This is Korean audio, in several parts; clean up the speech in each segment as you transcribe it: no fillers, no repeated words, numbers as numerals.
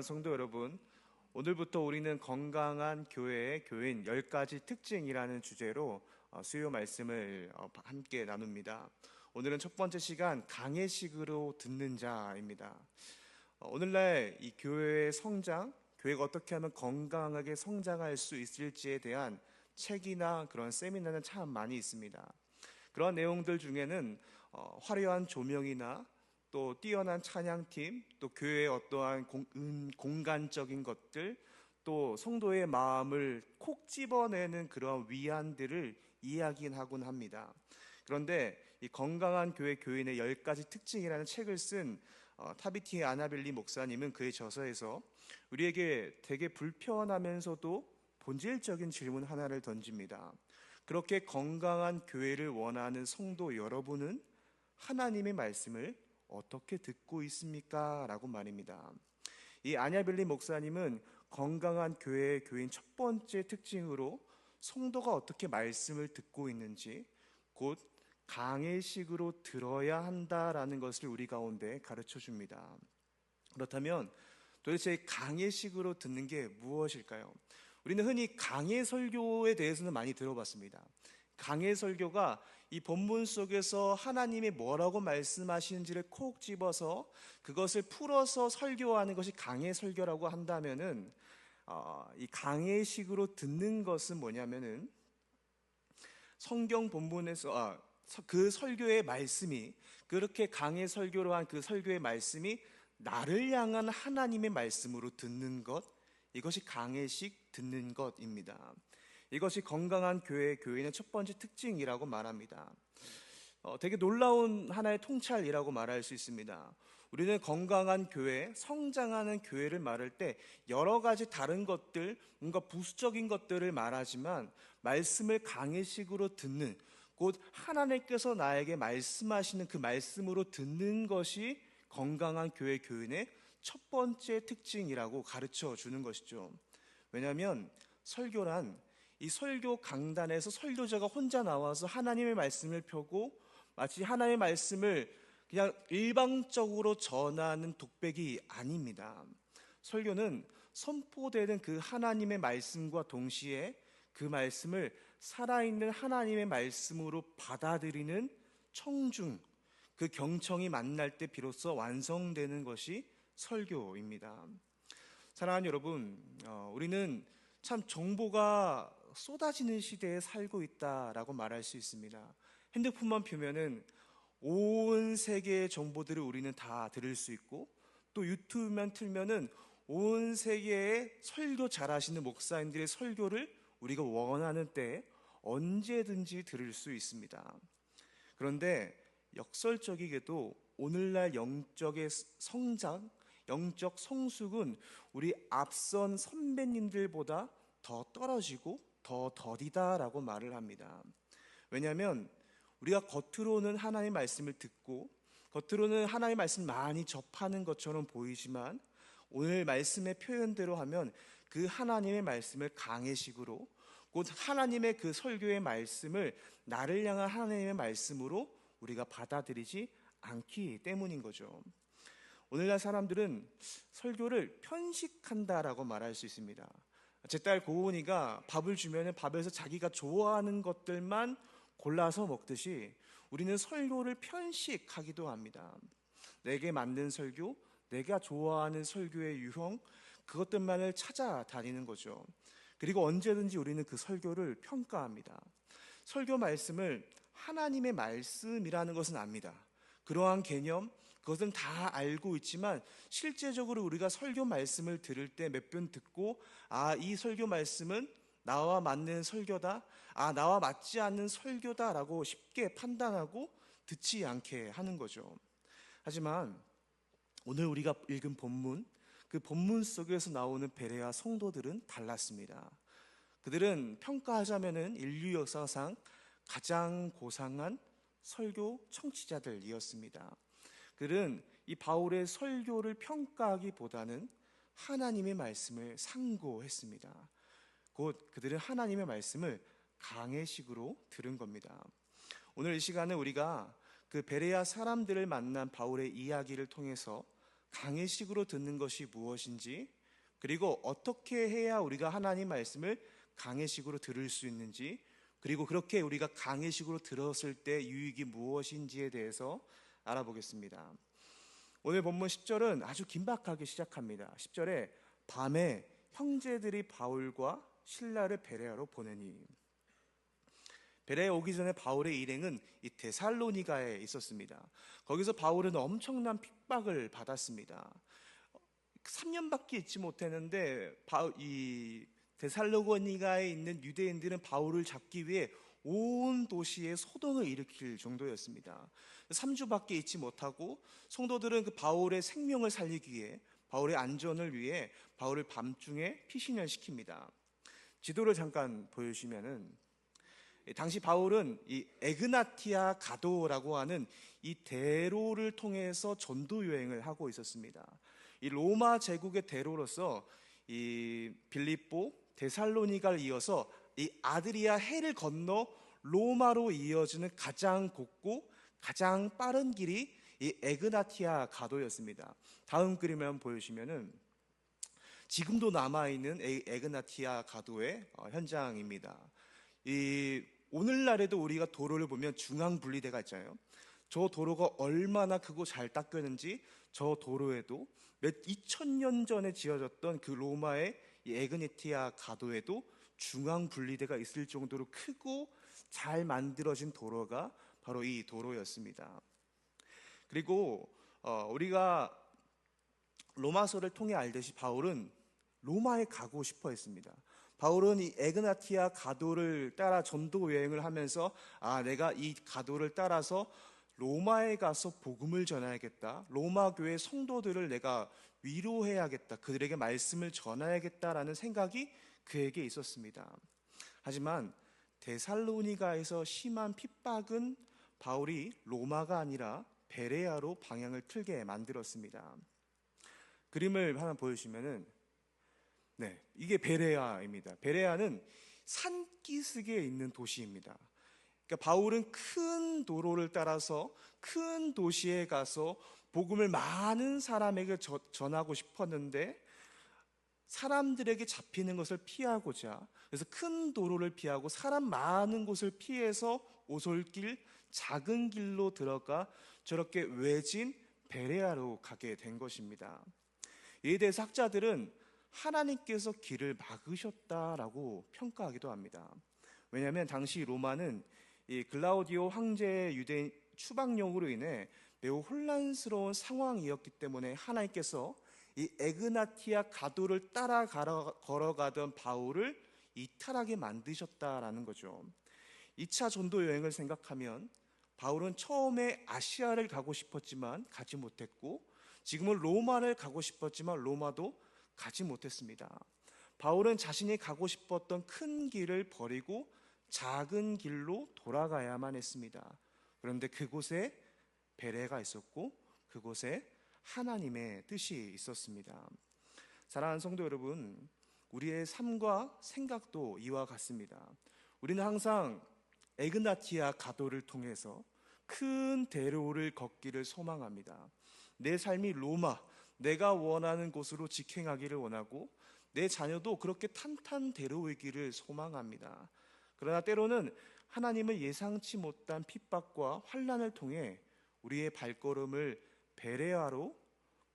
사랑하는 성도 여러분, 오늘부터 우리는 건강한 교회의 교인 10가지 특징이라는 주제로 수요 말씀을 함께 나눕니다. 오늘은 첫 번째 시간, 강해식으로 듣는 자입니다. 오늘날 이 교회의 성장, 교회가 어떻게 하면 건강하게 성장할 수 있을지에 대한 책이나 그런 세미나는 참 많이 있습니다. 그런 내용들 중에는 화려한 조명이나 또 뛰어난 찬양팀, 또 교회의 어떠한 공간적인 것들, 또 성도의 마음을 콕 집어내는 그런 위안들을 이야기하곤 합니다. 그런데 이 건강한 교회 교인의 10가지 특징이라는 책을 쓴 타비티 아나벨리 목사님은 그의 저서에서 우리에게 되게 불편하면서도 본질적인 질문 하나를 던집니다. 그렇게 건강한 교회를 원하는 성도 여러분은 하나님의 말씀을 어떻게 듣고 있습니까? 라고 말입니다. 이 아냐벨리 목사님은 건강한 교회의 교인 첫 번째 특징으로 성도가 어떻게 말씀을 듣고 있는지, 곧 강해식으로 들어야 한다라는 것을 우리 가운데 가르쳐 줍니다. 그렇다면 도대체 강해식으로 듣는 게 무엇일까요? 우리는 흔히 강해 설교에 대해서는 많이 들어봤습니다. 강해 설교가 이 본문 속에서 하나님이 뭐라고 말씀하시는지를 콕 집어서 그것을 풀어서 설교하는 것이 강해 설교라고 한다면은 이 강해식으로 듣는 것은 뭐냐면은 성경 본문에서 그 설교의 말씀이, 그렇게 강해 설교로 한 그 설교의 말씀이 나를 향한 하나님의 말씀으로 듣는 것, 이것이 강해식 듣는 것입니다. 이것이 건강한 교회 교인의 첫 번째 특징이라고 말합니다. 되게 놀라운 하나의 통찰이라고 말할 수 있습니다. 우리는 건강한 교회, 성장하는 교회를 말할 때 여러 가지 다른 것들, 뭔가 부수적인 것들을 말하지만 말씀을 강해식으로 듣는, 곧 하나님께서 나에게 말씀하시는 그 말씀으로 듣는 것이 건강한 교회 교인의 첫 번째 특징이라고 가르쳐 주는 것이죠. 왜냐하면 설교란 이 설교 강단에서 설교자가 혼자 나와서 하나님의 말씀을 펴고 마치 하나님의 말씀을 그냥 일방적으로 전하는 독백이 아닙니다. 설교는 선포되는 그 하나님의 말씀과 동시에 그 말씀을 살아있는 하나님의 말씀으로 받아들이는 청중, 그 경청이 만날 때 비로소 완성되는 것이 설교입니다. 사랑하는 여러분, 우리는 참 정보가 쏟아지는 시대에 살고 있다라고 말할 수 있습니다. 핸드폰만 펴면은 온 세계의 정보들을 우리는 다 들을 수 있고, 또 유튜브만 틀면은 온 세계의 설교 잘하시는 목사님들의 설교를 우리가 원하는 때에 언제든지 들을 수 있습니다. 그런데 역설적이게도 오늘날 영적의 성장, 영적 성숙은 우리 앞선 선배님들보다 더 떨어지고 더 더디다라고 말을 합니다. 왜냐하면 우리가 겉으로는 하나님의 말씀을 듣고 겉으로는 하나님의 말씀을 많이 접하는 것처럼 보이지만 오늘 말씀의 표현대로 하면 그 하나님의 말씀을 강해식으로, 곧 하나님의 그 설교의 말씀을 나를 향한 하나님의 말씀으로 우리가 받아들이지 않기 때문인 거죠. 오늘날 사람들은 설교를 편식한다라고 말할 수 있습니다. 제 딸 고은이가 밥을 주면 밥에서 자기가 좋아하는 것들만 골라서 먹듯이 우리는 설교를 편식하기도 합니다. 내게 맞는 설교, 내가 좋아하는 설교의 유형, 그것들만을 찾아다니는 거죠. 그리고 언제든지 우리는 그 설교를 평가합니다. 설교 말씀을 하나님의 말씀이라는 것은 압니다. 그러한 개념, 그것은 다 알고 있지만 실제적으로 우리가 설교 말씀을 들을 때 몇 번 듣고 이 설교 말씀은 나와 맞는 설교다, 나와 맞지 않는 설교다라고 쉽게 판단하고 듣지 않게 하는 거죠. 하지만 오늘 우리가 읽은 본문, 그 본문 속에서 나오는 베레아 성도들은 달랐습니다. 그들은 평가하자면은 인류 역사상 가장 고상한 설교 청취자들이었습니다. 그들은 이 바울의 설교를 평가하기보다는 하나님의 말씀을 상고했습니다. 곧 그들은 하나님의 말씀을 강해식으로 들은 겁니다. 오늘 이 시간에 우리가 그 베레아 사람들을 만난 바울의 이야기를 통해서 강해식으로 듣는 것이 무엇인지, 그리고 어떻게 해야 우리가 하나님 말씀을 강해식으로 들을 수 있는지, 그리고 그렇게 우리가 강해식으로 들었을 때 유익이 무엇인지에 대해서 알아보겠습니다. 오늘 본문 10절은 아주 긴박하게 시작합니다. 10절에 밤에 형제들이 바울과 실라를 베레아로 보내니, 베레아에 오기 전에 바울의 일행은 이 데살로니가에 있었습니다. 거기서 바울은 엄청난 핍박을 받았습니다. 3년밖에 있지 못했는데 이 데살로니가에 있는 유대인들은 바울을 잡기 위해 온 도시에 소동을 일으킬 정도였습니다. 3주밖에 있지 못하고 성도들은 그 바울의 생명을 살리기 위해, 바울의 안전을 위해 바울을 밤중에 피신을 시킵니다. 지도를 잠깐 보여주시면은, 당시 바울은 이 에그나티아 가도라고 하는 이 대로를 통해서 전도 여행을 하고 있었습니다. 이 로마 제국의 대로로서 이 빌립보, 데살로니가를 이어서 이 아드리아 해를 건너 로마로 이어지는 가장 곱고 가장 빠른 길이 이 에그나티아 가도였습니다. 다음 그림을 한번 보여주시면은 지금도 남아있는 에그나티아 가도의 현장입니다. 이 오늘날에도 우리가 도로를 보면 중앙 분리대가 있잖아요. 저 도로가 얼마나 크고 잘 닦였는지 저 도로에도 몇 2000년 전에 지어졌던 그 로마의 이 에그나티아 가도에도 중앙 분리대가 있을 정도로 크고 잘 만들어진 도로가 바로 이 도로였습니다. 그리고 우리가 로마서를 통해 알듯이 바울은 로마에 가고 싶어 했습니다. 바울은 이 에그나티아 가도를 따라 전도 여행을 하면서 내가 이 가도를 따라서 로마에 가서 복음을 전해야겠다, 로마 교회 성도들을 내가 위로해야겠다, 그들에게 말씀을 전해야겠다라는 생각이 그에게 있었습니다. 하지만 데살로니가에서 심한 핍박은 바울이 로마가 아니라 베레아로 방향을 틀게 만들었습니다. 그림을 하나 보여주시면은, 이게 베레아입니다. 베레아는 산기슭에 있는 도시입니다. 그러니까 바울은 큰 도로를 따라서 큰 도시에 가서 복음을 많은 사람에게 전하고 싶었는데 사람들에게 잡히는 것을 피하고자, 그래서 큰 도로를 피하고 사람 많은 곳을 피해서 오솔길, 작은 길로 들어가 저렇게 외진 베레아로 가게 된 것입니다. 이에 대해서 학자들은 하나님께서 길을 막으셨다라고 평가하기도 합니다. 왜냐하면 당시 로마는 이 글라우디오 황제의 유대인 추방령으로 인해 매우 혼란스러운 상황이었기 때문에 하나님께서 이 에그나티아 가도를 따라 걸어가던 바울을 이탈하게 만드셨다라는 거죠. 2차 전도 여행을 생각하면 바울은 처음에 아시아를 가고 싶었지만 가지 못했고, 지금은 로마를 가고 싶었지만 로마도 가지 못했습니다. 바울은 자신이 가고 싶었던 큰 길을 버리고 작은 길로 돌아가야만 했습니다. 그런데 그곳에 베레가 있었고 그곳에 하나님의 뜻이 있었습니다. 사랑하는 성도 여러분, 우리의 삶과 생각도 이와 같습니다. 우리는 항상 에그나티아 가도를 통해서 큰 대로를 걷기를 소망합니다. 내 삶이 로마, 내가 원하는 곳으로 직행하기를 원하고 내 자녀도 그렇게 탄탄대로이기를 소망합니다. 그러나 때로는 하나님은 예상치 못한 핍박과 환난을 통해 우리의 발걸음을 베레아로,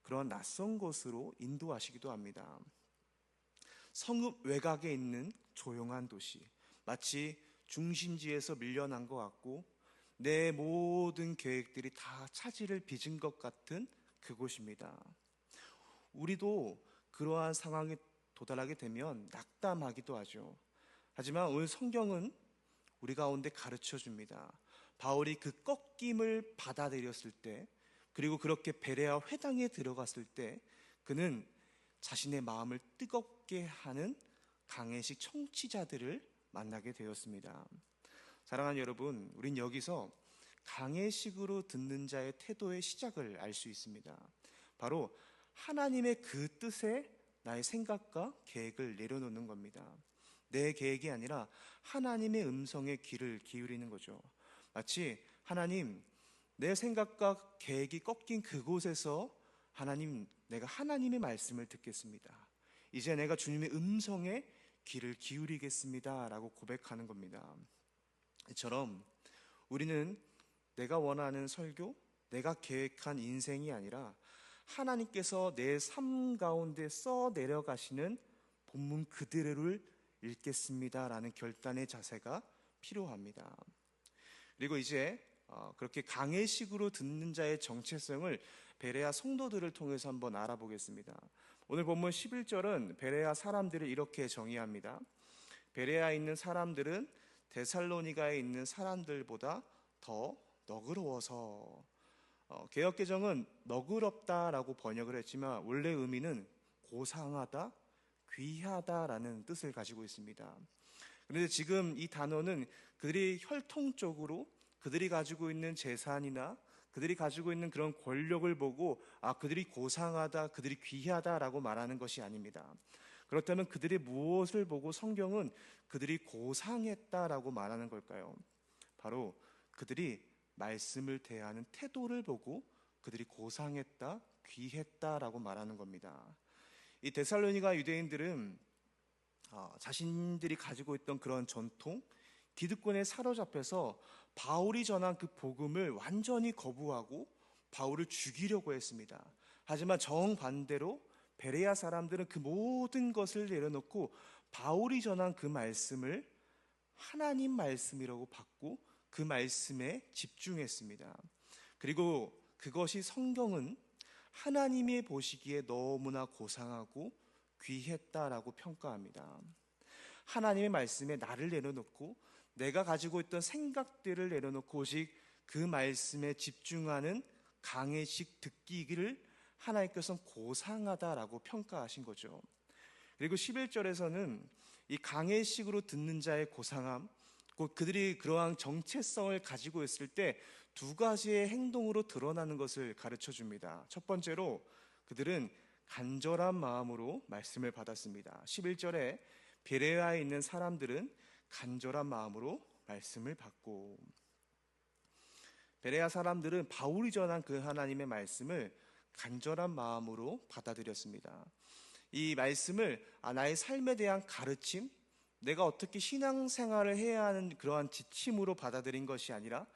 그런 낯선 곳으로 인도하시기도 합니다. 성읍 외곽에 있는 조용한 도시, 마치 중심지에서 밀려난 것 같고 내 모든 계획들이 다 차질을 빚은 것 같은 그곳입니다. 우리도 그러한 상황에 도달하게 되면 낙담하기도 하죠. 하지만 오늘 성경은 우리 가운데 가르쳐 줍니다. 바울이 그 꺾임을 받아들였을 때, 그리고 그렇게 베레아 회당에 들어갔을 때 그는 자신의 마음을 뜨겁게 하는 강해식 청취자들을 만나게 되었습니다. 사랑하는 여러분, 우린 여기서 강해식으로 듣는 자의 태도의 시작을 알 수 있습니다. 바로 하나님의 그 뜻에 나의 생각과 계획을 내려놓는 겁니다. 내 계획이 아니라 하나님의 음성에 귀를 기울이는 거죠. 마치 하나님, 내 생각과 계획이 꺾인 그곳에서 하나님, 내가 하나님의 말씀을 듣겠습니다. 이제 내가 주님의 음성에 귀를 기울이겠습니다 라고 고백하는 겁니다. 이처럼 우리는 내가 원하는 설교, 내가 계획한 인생이 아니라 하나님께서 내 삶 가운데 써 내려가시는 본문 그대로를 읽겠습니다 라는 결단의 자세가 필요합니다. 그리고 이제 그렇게 강해식으로 듣는 자의 정체성을 베레아 성도들을 통해서 한번 알아보겠습니다. 오늘 본문 11절은 베레아 사람들을 이렇게 정의합니다. 베레아에 있는 사람들은 데살로니가에 있는 사람들보다 더 너그러워서, 개역개정은 너그럽다라고 번역을 했지만 원래 의미는 고상하다, 귀하다라는 뜻을 가지고 있습니다. 그런데 지금 이 단어는 그들이 혈통적으로 그들이 가지고 있는 재산이나 그들이 가지고 있는 그런 권력을 보고 그들이 고상하다, 그들이 귀하다라고 말하는 것이 아닙니다. 그렇다면 그들이 무엇을 보고 성경은 그들이 고상했다라고 말하는 걸까요? 바로 그들이 말씀을 대하는 태도를 보고 그들이 고상했다, 귀했다라고 말하는 겁니다. 이 데살로니가 유대인들은 자신들이 가지고 있던 그런 전통, 기득권에 사로잡혀서 바울이 전한 그 복음을 완전히 거부하고 바울을 죽이려고 했습니다. 하지만 정반대로 베레아 사람들은 그 모든 것을 내려놓고 바울이 전한 그 말씀을 하나님 말씀이라고 받고 그 말씀에 집중했습니다. 그리고 그것이 성경은 하나님이 보시기에 너무나 고상하고 귀했다라고 평가합니다. 하나님의 말씀에 나를 내려놓고 내가 가지고 있던 생각들을 내려놓고 오직 그 말씀에 집중하는 강해식 듣기를 하나님께서는 고상하다라고 평가하신 거죠. 그리고 11절에서는 이 강해식으로 듣는 자의 고상함, 곧 그들이 그러한 정체성을 가지고 있을 때 두 가지의 행동으로 드러나는 것을 가르쳐 줍니다. 첫 번째로 그들은 간절한 마음으로 말씀을 받았습니다. 11절에 베레아에 있는 사람들은 간절한 마음으로 말씀을 받고, 베레아 사람들은 바울이 전한 그 하나님의 말씀을 간절한 마음으로 받아들였습니다. 이 말씀을 나의 삶에 대한 가르침, 내가 어떻게 신앙생활을 해야 하는 그러한 지침으로 받아들인 것이 아니라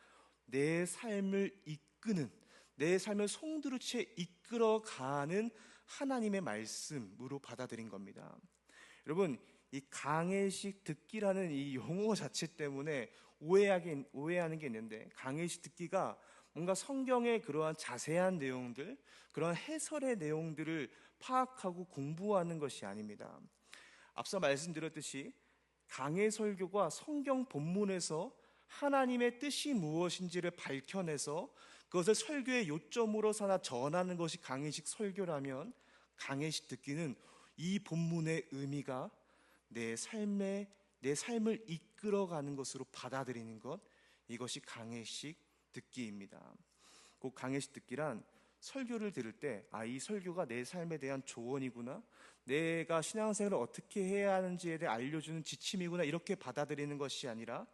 내 삶을 이끄는, 내 삶을 송두리째 이끌어가는 하나님의 말씀으로 받아들인 겁니다. 여러분, 이 강해식 듣기라는 이 용어 자체 때문에 오해하는 게 있는데, 강해식 듣기가 뭔가 성경의 그러한 자세한 내용들, 그런 해설의 내용들을 파악하고 공부하는 것이 아닙니다. 앞서 말씀드렸듯이 강해 설교가 성경 본문에서 하나님의 뜻이 무엇인지를 밝혀내서 그것을 설교의 요점으로 삼아 전하는 것이 강해식 설교라면, 강해식 듣기는 이 본문의 의미가 내 삶을 이끌어가는 것으로 받아들이는 것, 이것이 강해식 듣기입니다. 그 강해식 듣기란 설교를 들을 때 이 설교가 내 삶에 대한 조언이구나, 내가 신앙생활을 어떻게 해야 하는지에 대해 알려주는 지침이구나, 이렇게 받아들이는 것이 아니라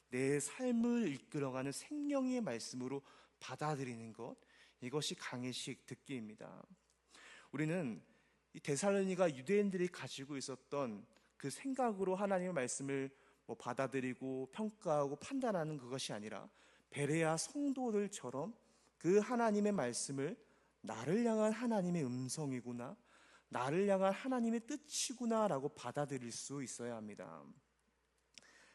내 삶을 이끌어가는 생명의 말씀으로 받아들이는 것, 이것이 강해식 듣기입니다. 우리는 이 데살로니가 유대인들이 가지고 있었던 그 생각으로 하나님의 말씀을 받아들이고 평가하고 판단하는 그것이 아니라 베레아 성도들처럼 그 하나님의 말씀을 나를 향한 하나님의 음성이구나, 나를 향한 하나님의 뜻이구나 라고 받아들일 수 있어야 합니다.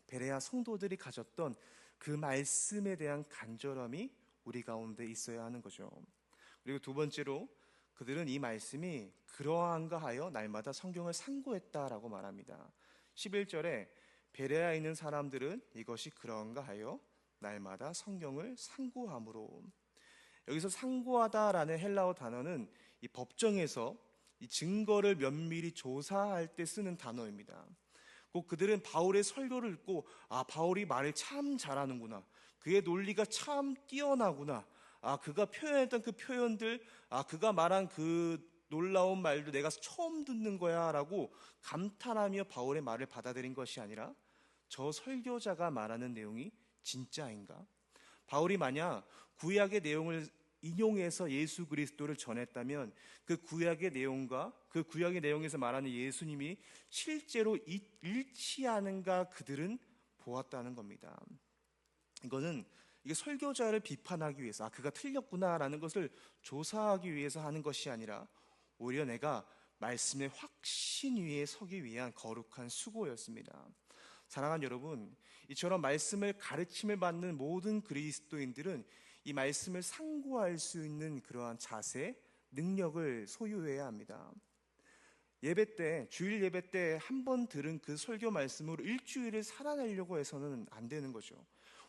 베레아 성도들이 가졌던 그 말씀에 대한 간절함이 우리 가운데 있어야 하는 거죠. 그리고 두 번째로 그들은 이 말씀이 그러한가 하여 날마다 성경을 상고했다라고 말합니다. 11절에 베레아에 있는 사람들은 이것이 그러한가 하여 날마다 성경을 상고함으로, 여기서 상고하다라는 헬라어 단어는 이 법정에서 이 증거를 면밀히 조사할 때 쓰는 단어입니다. 꼭 그들은 바울의 설교를 듣고 바울이 말을 참 잘하는구나, 그의 논리가 참 뛰어나구나, 그가 표현했던 그 표현들, 그가 말한 그 놀라운 말도 내가 처음 듣는 거야 라고 감탄하며 바울의 말을 받아들인 것이 아니라 저 설교자가 말하는 내용이 진짜인가? 바울이 만약 구약의 내용을 인용해서 예수 그리스도를 전했다면 그 구약의 내용과 그 구약의 내용에서 말하는 예수님이 실제로 일치하는가 그들은 보았다는 겁니다. 이게 설교자를 비판하기 위해서 그가 틀렸구나라는 것을 조사하기 위해서 하는 것이 아니라 오히려 내가 말씀의 확신 위에 서기 위한 거룩한 수고였습니다. 사랑하는 여러분, 이처럼 말씀을 가르침을 받는 모든 그리스도인들은 이 말씀을 상고할 수 있는 그러한 자세, 능력을 소유해야 합니다. 예배 때, 주일 예배 때 한 번 들은 그 설교 말씀으로 일주일을 살아내려고 해서는 안 되는 거죠.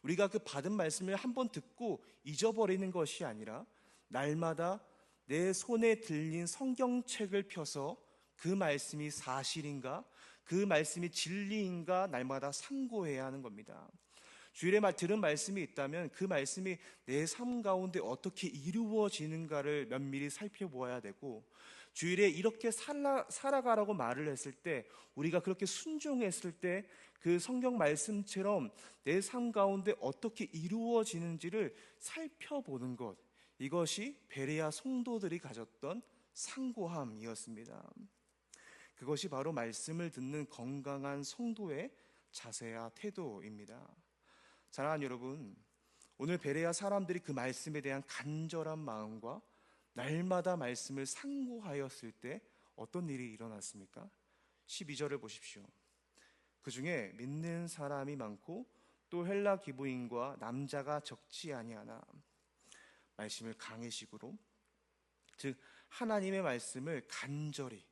우리가 그 받은 말씀을 한 번 듣고 잊어버리는 것이 아니라 날마다 내 손에 들린 성경책을 펴서 그 말씀이 사실인가, 그 말씀이 진리인가 날마다 상고해야 하는 겁니다. 주일에 들은 말씀이 있다면 그 말씀이 내 삶 가운데 어떻게 이루어지는가를 면밀히 살펴보아야 되고, 주일에 이렇게 살아가라고 말을 했을 때, 우리가 그렇게 순종했을 때 그 성경 말씀처럼 내 삶 가운데 어떻게 이루어지는지를 살펴보는 것, 이것이 베레아 성도들이 가졌던 상고함이었습니다. 그것이 바로 말씀을 듣는 건강한 성도의 자세와 태도입니다. 사랑하는 여러분, 오늘 베레아 사람들이 그 말씀에 대한 간절한 마음과 날마다 말씀을 상고하였을 때 어떤 일이 일어났습니까? 12절을 보십시오. 그 중에 믿는 사람이 많고 또 헬라 기부인과 남자가 적지 아니하나. 말씀을 강해식으로, 즉 하나님의 말씀을 간절히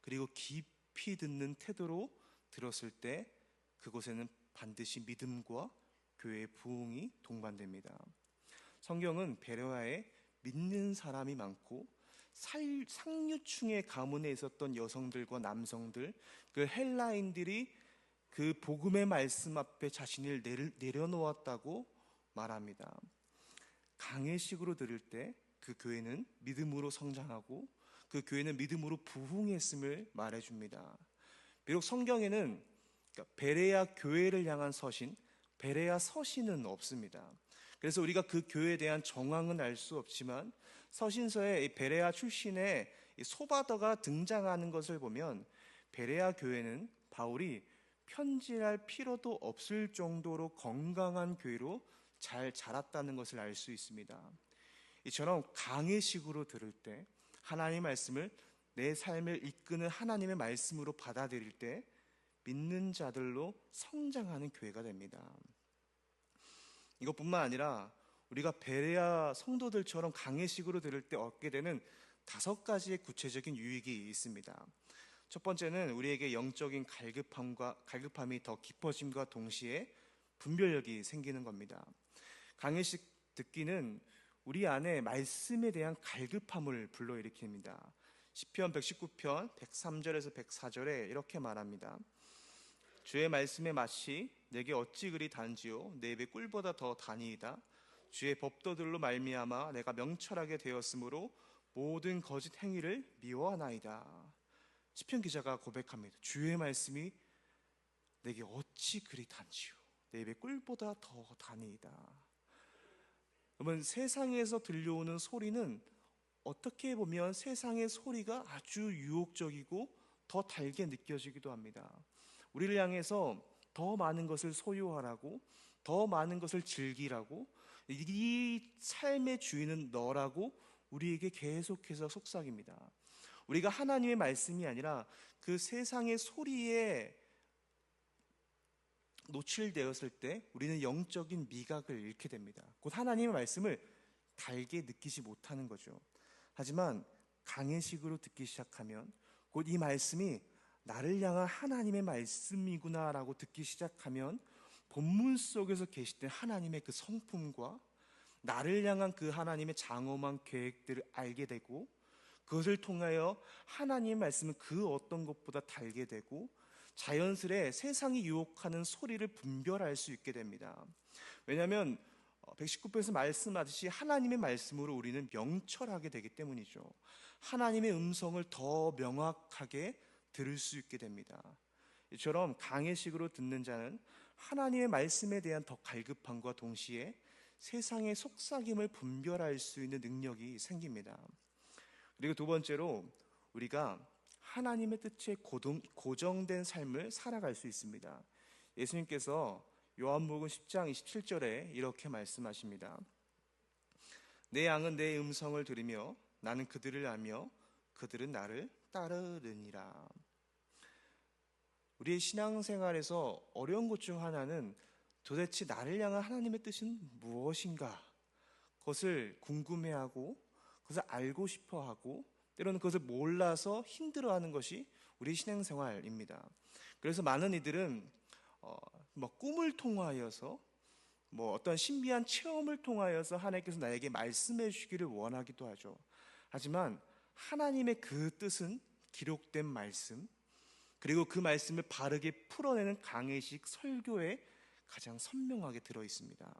그리고 깊이 듣는 태도로 들었을 때 그곳에는 반드시 믿음과 교회의 부흥이 동반됩니다. 성경은 베레아에 믿는 사람이 많고 상류층의 가문에 있었던 여성들과 남성들, 그 헬라인들이 그 복음의 말씀 앞에 자신을 내려놓았다고 말합니다. 강해식으로 들을 때 그 교회는 믿음으로 성장하고 그 교회는 믿음으로 부흥했음을 말해줍니다. 비록 성경에는 베레아 교회를 향한 서신, 베레아 서신은 없습니다. 그래서 우리가 그 교회에 대한 정황은 알 수 없지만 서신서에 베레아 출신의 소바더가 등장하는 것을 보면 베레아 교회는 바울이 편지할 필요도 없을 정도로 건강한 교회로 잘 자랐다는 것을 알 수 있습니다. 이처럼 강해식으로 들을 때 하나님의 말씀을 내 삶을 이끄는 하나님의 말씀으로 받아들일 때 믿는 자들로 성장하는 교회가 됩니다. 이것뿐만 아니라 우리가 베레아 성도들처럼 강해식으로 들을 때 얻게 되는 5가지의 구체적인 유익이 있습니다. 첫 번째는 우리에게 영적인 갈급함이 더 깊어짐과 동시에 분별력이 생기는 겁니다. 강해식 듣기는 우리 안에 말씀에 대한 갈급함을 불러일으킵니다. 시편 119편 103절에서 104절에 이렇게 말합니다. 주의 말씀의 맛이 내게 어찌 그리 단지요 내 입의 꿀보다 더 다니이다. 주의 법도들로 말미암아 내가 명철하게 되었으므로 모든 거짓 행위를 미워하나이다. 시편 기자가 고백합니다. 주의 말씀이 내게 어찌 그리 단지요 내 입의 꿀보다 더 다니이다. 여러분, 세상에서 들려오는 소리는 어떻게 보면 세상의 소리가 아주 유혹적이고 더 달게 느껴지기도 합니다. 우리를 향해서 더 많은 것을 소유하라고, 더 많은 것을 즐기라고, 이 삶의 주인은 너라고 우리에게 계속해서 속삭입니다. 우리가 하나님의 말씀이 아니라 그 세상의 소리에 노출되었을 때 우리는 영적인 미각을 잃게 됩니다. 곧 하나님의 말씀을 달게 느끼지 못하는 거죠. 하지만 강해식으로 듣기 시작하면 곧 이 말씀이 나를 향한 하나님의 말씀이구나라고 듣기 시작하면 본문 속에서 계시된 하나님의 그 성품과 나를 향한 그 하나님의 장엄한 계획들을 알게 되고, 그것을 통하여 하나님의 말씀은 그 어떤 것보다 달게 되고 자연스레 세상이 유혹하는 소리를 분별할 수 있게 됩니다. 왜냐하면 119편에서 말씀하듯이 하나님의 말씀으로 우리는 명철하게 되기 때문이죠. 하나님의 음성을 더 명확하게 들을 수 있게 됩니다. 이처럼 강해식으로 듣는 자는 하나님의 말씀에 대한 더 갈급함과 동시에 세상의 속삭임을 분별할 수 있는 능력이 생깁니다. 그리고 두 번째로 우리가 하나님의 뜻에 고정된 삶을 살아갈 수 있습니다. 예수님께서 요한복음 10장 27절에 이렇게 말씀하십니다. 내 양은 내 음성을 들으며 나는 그들을 알며 그들은 나를 따르느니라. 우리의 신앙생활에서 어려운 것 중 하나는 도대체 나를 향한 하나님의 뜻은 무엇인가? 그것을 궁금해하고 그것을 알고 싶어하고 때로는 그것을 몰라서 힘들어하는 것이 우리 신앙생활입니다. 그래서 많은 이들은 꿈을 통하여서 어떤 신비한 체험을 통하여서 하나님께서 나에게 말씀해 주시기를 원하기도 하죠. 하지만 하나님의 그 뜻은 기록된 말씀, 그리고 그 말씀을 바르게 풀어내는 강해식 설교에 가장 선명하게 들어 있습니다.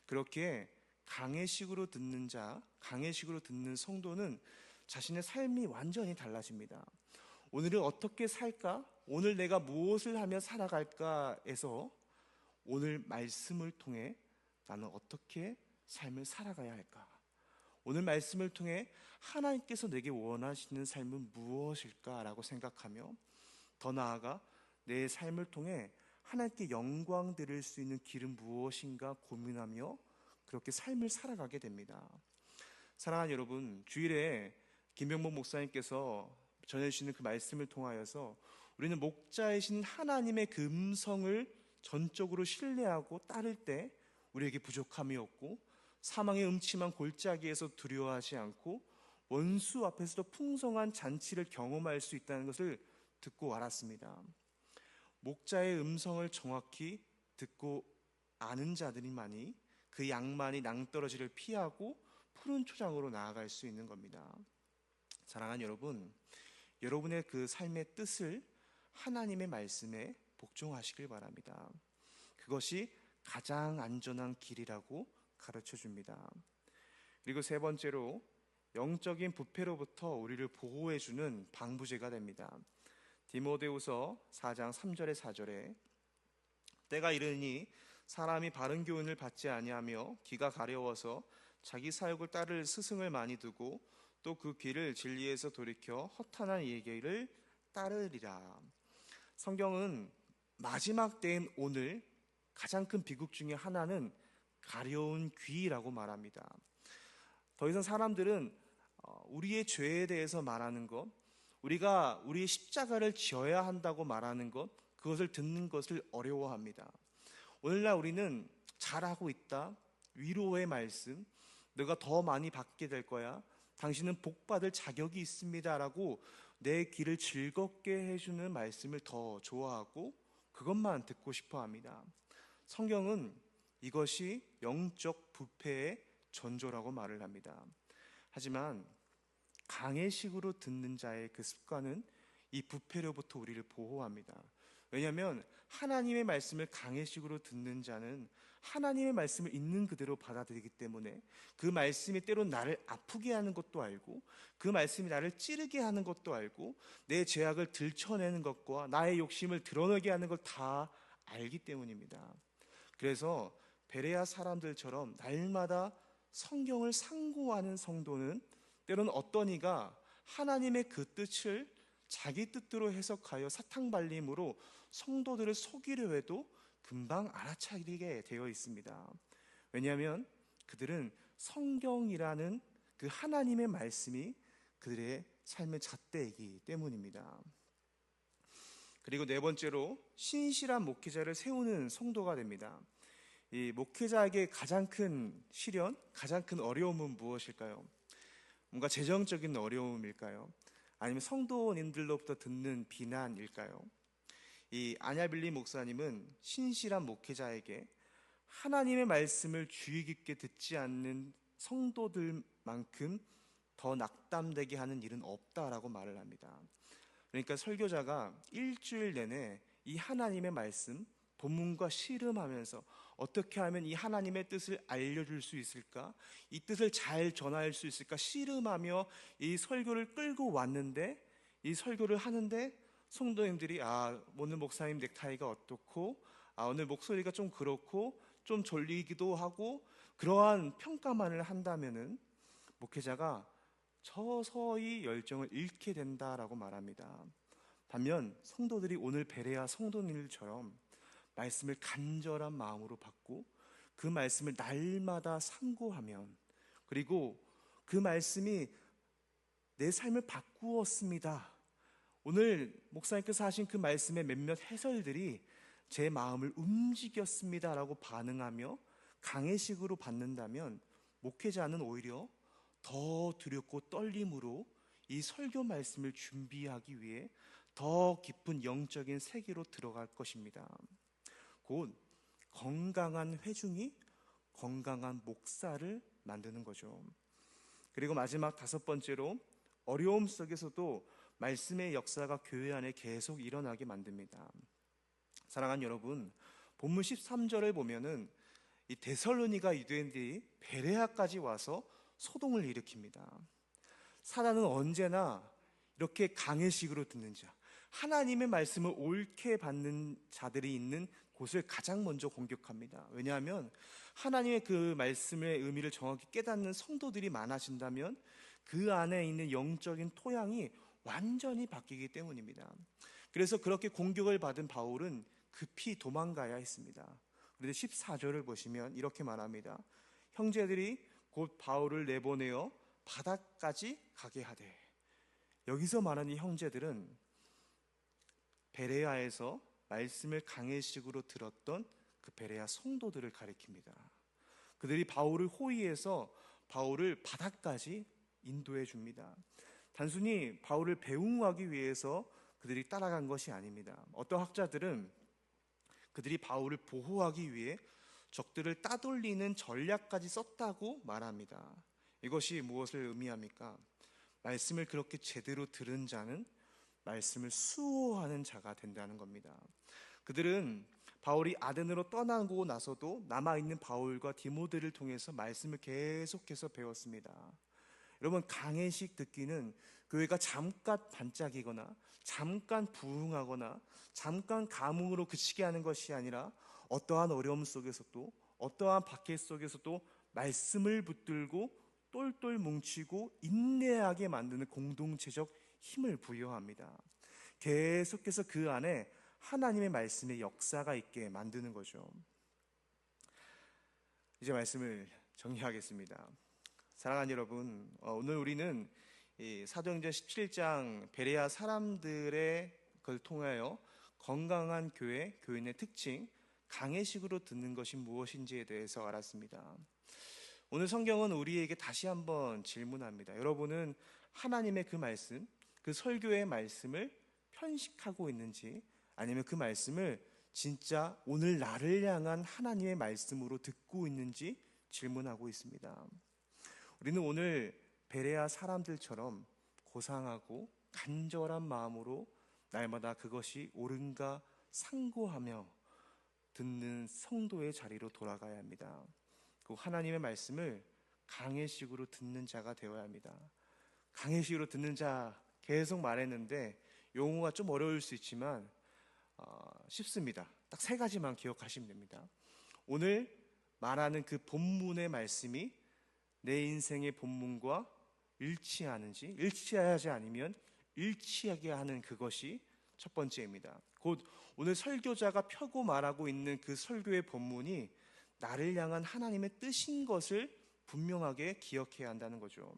그렇게 강해식으로 듣는 자, 강해식으로 듣는 성도는 자신의 삶이 완전히 달라집니다. 오늘은 어떻게 살까? 오늘 내가 무엇을 하며 살아갈까에서 오늘 말씀을 통해 나는 어떻게 삶을 살아가야 할까? 오늘 말씀을 통해 하나님께서 내게 원하시는 삶은 무엇일까라고 생각하며 더 나아가 내 삶을 통해 하나님께 영광 드릴 수 있는 길은 무엇인가 고민하며 그렇게 삶을 살아가게 됩니다. 사랑하는 여러분, 주일에 김병복 목사님께서 전해주시는 그 말씀을 통하여서 우리는 목자이신 하나님의 그 음성을 전적으로 신뢰하고 따를 때 우리에게 부족함이 없고 사망의 음침한 골짜기에서 두려워하지 않고 원수 앞에서도 풍성한 잔치를 경험할 수 있다는 것을 듣고 알았습니다. 목자의 음성을 정확히 듣고 아는 자들이만이 그 양만이 낭떠러지를 피하고 푸른 초장으로 나아갈 수 있는 겁니다. 사랑하는 여러분, 여러분의 그 삶의 뜻을 하나님의 말씀에 복종하시길 바랍니다. 그것이 가장 안전한 길이라고 가르쳐 줍니다. 그리고 세 번째로 영적인 부패로부터 우리를 보호해주는 방부제가 됩니다. 디모데후서 4장 3절에 4절에 때가 이르니 사람이 바른 교훈을 받지 아니하며 귀가 가려워서 자기 사욕을 따를 스승을 많이 두고 또 그 귀를 진리에서 돌이켜 허탄한 얘기를 따르리라. 성경은 마지막 때인 오늘 가장 큰 비극 중에 하나는 가려운 귀라고 말합니다. 더 이상 사람들은 우리의 죄에 대해서 말하는 것, 우리가 우리의 십자가를 지어야 한다고 말하는 것, 그것을 듣는 것을 어려워합니다. 오늘날 우리는 잘하고 있다, 위로의 말씀, 너가 더 많이 받게 될 거야, 당신은 복받을 자격이 있습니다 라고 내 귀를 즐겁게 해주는 말씀을 더 좋아하고 그것만 듣고 싶어 합니다. 성경은 이것이 영적 부패의 전조라고 말을 합니다. 하지만 강해식으로 듣는 자의 그 습관은 이 부패로부터 우리를 보호합니다. 왜냐하면 하나님의 말씀을 강해식으로 듣는 자는 하나님의 말씀을 있는 그대로 받아들이기 때문에 그 말씀이 때론 나를 아프게 하는 것도 알고 그 말씀이 나를 찌르게 하는 것도 알고 내 죄악을 들춰내는 것과 나의 욕심을 드러내게 하는 걸 다 알기 때문입니다. 그래서 베레아 사람들처럼 날마다 성경을 상고하는 성도는 때로는 어떤 이가 하나님의 그 뜻을 자기 뜻대로 해석하여 사탕발림으로 성도들을 속이려 해도 금방 알아차리게 되어 있습니다. 왜냐하면 그들은 성경이라는 그 하나님의 말씀이 그들의 삶의 잣대이기 때문입니다. 그리고 네 번째로 신실한 목회자를 세우는 성도가 됩니다. 이 목회자에게 가장 큰 시련, 가장 큰 어려움은 무엇일까요? 뭔가 재정적인 어려움일까요? 아니면 성도님들로부터 듣는 비난일까요? 이 아냐빌리 목사님은 신실한 목회자에게 하나님의 말씀을 주의 깊게 듣지 않는 성도들만큼 더 낙담되게 하는 일은 없다라고 말을 합니다. 그러니까 설교자가 일주일 내내 이 하나님의 말씀 본문과 씨름하면서 어떻게 하면 이 하나님의 뜻을 알려줄 수 있을까? 이 뜻을 잘 전할 수 있을까? 씨름하며 이 설교를 끌고 왔는데 이 설교를 하는데 성도님들이 오늘 목사님 넥타이가 어떻고 오늘 목소리가 좀 그렇고 좀 졸리기도 하고 그러한 평가만을 한다면은 목회자가 서서히 열정을 잃게 된다라고 말합니다. 반면 성도들이 오늘 베레아 성도님들처럼 말씀을 간절한 마음으로 받고 그 말씀을 날마다 상고하면, 그리고 그 말씀이 내 삶을 바꾸었습니다, 오늘 목사님께서 하신 그 말씀의 몇몇 해설들이 제 마음을 움직였습니다 라고 반응하며 강해식으로 받는다면, 목회자는 오히려 더 두렵고 떨림으로 이 설교 말씀을 준비하기 위해 더 깊은 영적인 세계로 들어갈 것입니다. 곧 건강한 회중이 건강한 목사를 만드는 거죠. 그리고 마지막 5번째로, 어려움 속에서도 말씀의 역사가 교회 안에 계속 일어나게 만듭니다. 사랑하는 여러분, 본문 13절을 보면은 이 데살로니가 유대인들이 베레아까지 와서 소동을 일으킵니다. 사단은 언제나 이렇게 강해식으로 듣는 자, 하나님의 말씀을 옳게 받는 자들이 있는 곳을 가장 먼저 공격합니다. 왜냐하면 하나님의 그 말씀의 의미를 정확히 깨닫는 성도들이 많아진다면 그 안에 있는 영적인 토양이 완전히 바뀌기 때문입니다. 그래서 그렇게 공격을 받은 바울은 급히 도망가야 했습니다. 그런데 14절을 보시면 이렇게 말합니다. 형제들이 곧 바울을 내보내어 바다까지 가게 하되. 여기서 말하는 형제들은 베레아에서 말씀을 강해식으로 들었던 그 베레아 성도들을 가리킵니다. 그들이 바울을 호위해서 바울을 바다까지 인도해 줍니다. 단순히 바울을 배웅하기 위해서 그들이 따라간 것이 아닙니다. 어떤 학자들은 그들이 바울을 보호하기 위해 적들을 따돌리는 전략까지 썼다고 말합니다. 이것이 무엇을 의미합니까? 말씀을 그렇게 제대로 들은 자는 말씀을 수호하는 자가 된다는 겁니다. 그들은 바울이 아덴으로 떠나고 나서도 남아있는 바울과 디모데를 통해서 말씀을 계속해서 배웠습니다. 여러분, 강해식 듣기는 교회가 잠깐 반짝이거나 잠깐 부흥하거나 잠깐 감흥으로 그치게 하는 것이 아니라 어떠한 어려움 속에서도, 어떠한 박해 속에서도 말씀을 붙들고 똘똘 뭉치고 인내하게 만드는 공동체적 힘을 부여합니다. 계속해서 그 안에 하나님의 말씀의 역사가 있게 만드는 거죠. 이제 말씀을 정리하겠습니다. 사랑하는 여러분, 오늘 우리는 이 사도행전 17장 베레아 사람들의 걸 통하여 건강한 교회, 교인의 특징, 강해식으로 듣는 것이 무엇인지에 대해서 알았습니다. 오늘 성경은 우리에게 다시 한번 질문합니다. 여러분은 하나님의 그 말씀, 그 설교의 말씀을 편식하고 있는지, 아니면 그 말씀을 진짜 오늘 나를 향한 하나님의 말씀으로 듣고 있는지 질문하고 있습니다. 우리는 오늘 베레아 사람들처럼 고상하고 간절한 마음으로 날마다 그것이 옳은가 상고하며 듣는 성도의 자리로 돌아가야 합니다. 그 하나님의 말씀을 강해식으로 듣는 자가 되어야 합니다. 강해식으로 듣는 자 계속 말했는데 용어가 좀 어려울 수 있지만 쉽습니다. 딱 3가지만 기억하시면 됩니다. 오늘 말하는 그 본문의 말씀이 내 인생의 본문과 일치하는지, 일치하지 않으면 일치하게 하는 그것이 첫 번째입니다. 곧 오늘 설교자가 펴고 말하고 있는 그 설교의 본문이 나를 향한 하나님의 뜻인 것을 분명하게 기억해야 한다는 거죠.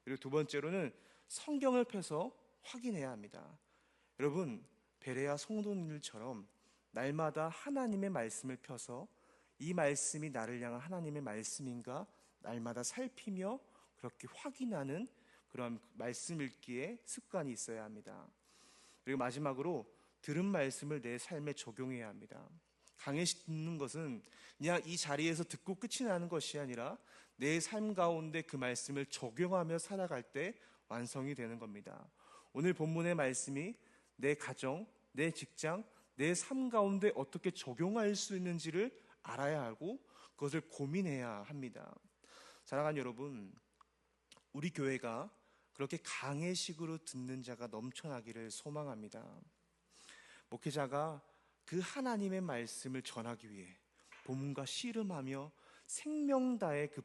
그리고 2번째로는 성경을 펴서 확인해야 합니다. 여러분, 베레아 성도님들처럼 날마다 하나님의 말씀을 펴서 이 말씀이 나를 향한 하나님의 말씀인가 날마다 살피며 그렇게 확인하는 그런 말씀 읽기의 습관이 있어야 합니다. 그리고 마지막으로 들은 말씀을 내 삶에 적용해야 합니다. 강해식 듣는 것은 그냥 이 자리에서 듣고 끝이 나는 것이 아니라 내 삶 가운데 그 말씀을 적용하며 살아갈 때 완성이 되는 겁니다. 오늘 본문의 말씀이 내 가정, 내 직장, 내 삶 가운데 어떻게 적용할 수 있는지를 알아야 하고 그것을 고민해야 합니다. 사랑하는 여러분, 우리 교회가 그렇게 강해식으로 듣는 자가 넘쳐나기를 소망합니다. 목회자가 그 하나님의 말씀을 전하기 위해 본문과 씨름하며 생명 다해 그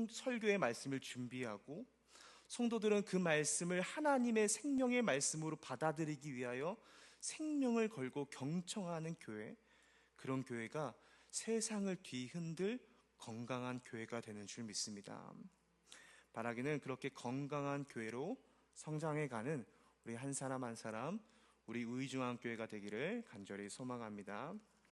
설교의 말씀을 준비하고 성도들은 그 말씀을 하나님의 생명의 말씀으로 받아들이기 위하여 생명을 걸고 경청하는 교회, 그런 교회가 세상을 뒤흔들 건강한 교회가 되는 줄 믿습니다. 바라기는 그렇게 건강한 교회로 성장해가는 우리 한 사람 한 사람, 우리 의중앙교회가 되기를 간절히 소망합니다.